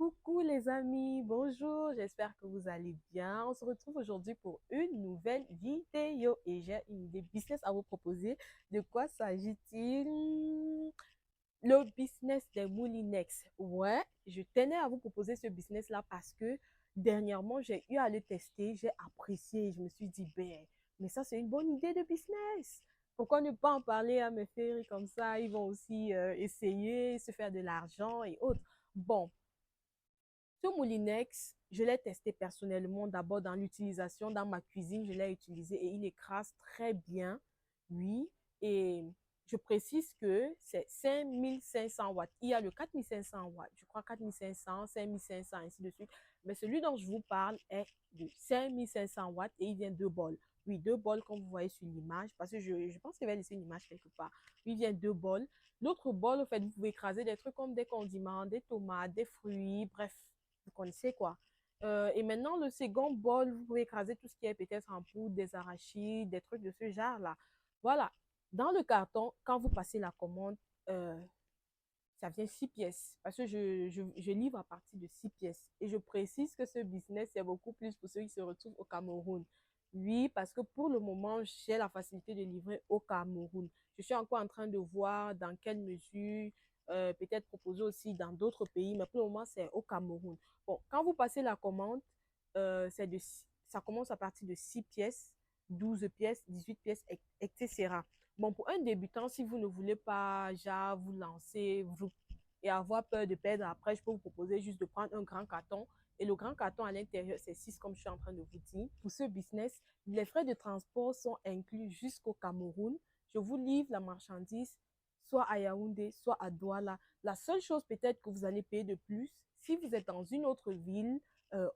Coucou les amis, bonjour, j'espère que vous allez bien. On se retrouve aujourd'hui pour une nouvelle vidéo et j'ai une idée business à vous proposer. De quoi s'agit-il? Le business des moulinex. Ouais, je tenais à vous proposer ce business-là parce que dernièrement, j'ai eu à le tester, j'ai apprécié. Je me suis dit, ben, mais ça, c'est une bonne idée de business. Pourquoi ne pas en parler à mes frères comme ça? Ils vont aussi essayer, se faire de l'argent et autres. Bon, ce moulinex, je l'ai testé personnellement d'abord dans l'utilisation, dans ma cuisine, je l'ai utilisé et il écrase très bien, oui. Et je précise que c'est 5500 watts. Il y a le 4500 watts, je crois 4500, 5500, ainsi de suite. Mais celui dont je vous parle est de 5500 watts et il vient deux bols. Oui, deux bols comme vous voyez sur l'image, parce que je pense qu'il va laisser une image quelque part. Il vient deux bols. L'autre bol, en fait, vous pouvez écraser des trucs comme des condiments, des tomates, des fruits, bref, vous connaissez quoi. Et maintenant, le second bol, vous pouvez écraser tout ce qui est peut-être en poudre, des arachides, des trucs de ce genre-là. Voilà. Dans le carton, quand vous passez la commande, euh, ça vient 6 pièces. Parce que je livre à partir de 6 pièces. Et je précise que ce business, c'est beaucoup plus pour ceux qui se retrouvent au Cameroun. Oui, parce que pour le moment, j'ai la facilité de livrer au Cameroun. Je suis encore en train de voir dans quelle mesure, peut-être proposer aussi dans d'autres pays, mais pour le moment, c'est au Cameroun. Bon, quand vous passez la commande, ça commence à partir de 6 pièces, 12 pièces, 18 pièces, etc. Bon, pour un débutant, si vous ne voulez pas genre, vous lancer et avoir peur de perdre après, je peux vous proposer juste de prendre un grand carton. Et le grand carton à l'intérieur, c'est 6 comme je suis en train de vous dire. Pour ce business, les frais de transport sont inclus jusqu'au Cameroun. Je vous livre la marchandise soit à Yaoundé, soit à Douala. La seule chose peut-être que vous allez payer de plus, si vous êtes dans une autre ville,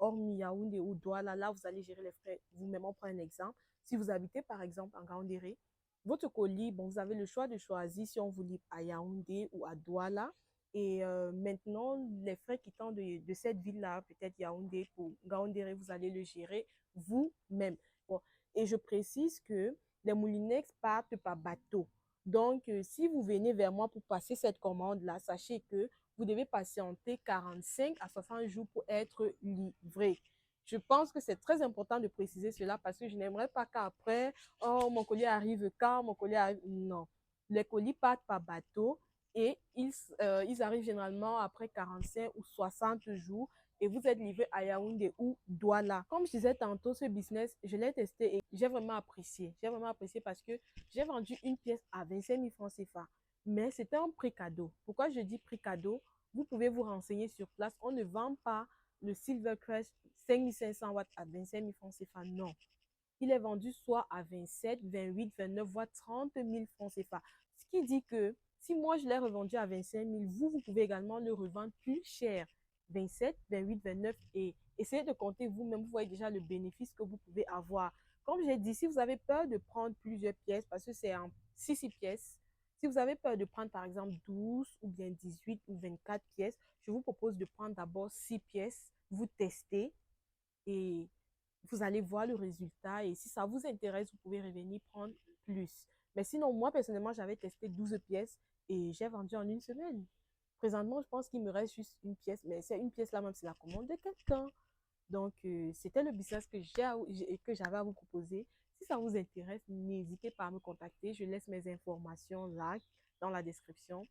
hormis Yaoundé ou Douala, là, vous allez gérer les frais vous-même. On prend un exemple. Si vous habitez, par exemple, en Gaoundéré, votre colis, bon, vous avez le choix de choisir si on vous livre à Yaoundé ou à Douala. Et maintenant, les frais quittant de cette ville-là, peut-être Yaoundé pour Gaoundéré, vous allez le gérer vous-même. Bon, et je précise que les moulinex partent par bateau. Donc, si vous venez vers moi pour passer cette commande-là, sachez que vous devez patienter 45 à 60 jours pour être livré. Je pense que c'est très important de préciser cela parce que je n'aimerais pas qu'après, oh, mon colis arrive quand, mon colis arrive. Non. Les colis partent par bateau et ils arrivent généralement après 45 ou 60 jours et vous êtes livré à Yaoundé ou Douala. Comme je disais tantôt, ce business, je l'ai testé et j'ai vraiment apprécié. J'ai vraiment apprécié parce que j'ai vendu une pièce à 25 000 francs CFA. Mais c'était un prix cadeau. Pourquoi je dis prix cadeau? Vous pouvez vous renseigner sur place. On ne vend pas le Silver Crest 5500 watts à 25 000 francs CFA. Non. Il est vendu soit à 27, 28, 29, voire 30 000 francs CFA. Ce qui dit que si moi je l'ai revendu à 25 000, vous pouvez également le revendre plus cher. 27, 28, 29 et essayez de compter vous-même. Vous voyez déjà le bénéfice que vous pouvez avoir. Comme j'ai dit, si vous avez peur de prendre plusieurs pièces, parce que c'est en 6 pièces, si vous avez peur de prendre par exemple 12 ou bien 18 ou 24 pièces, je vous propose de prendre d'abord 6 pièces, vous testez et vous allez voir le résultat et si ça vous intéresse, vous pouvez revenir prendre plus. Mais sinon, moi, personnellement, j'avais testé 12 pièces et j'ai vendu en une semaine. Présentement, je pense qu'il me reste juste une pièce, mais c'est une pièce là même, c'est la commande de quelqu'un. Donc, c'était le business que j'avais à vous proposer. Si ça vous intéresse, n'hésitez pas à me contacter. Je laisse mes informations là dans la description.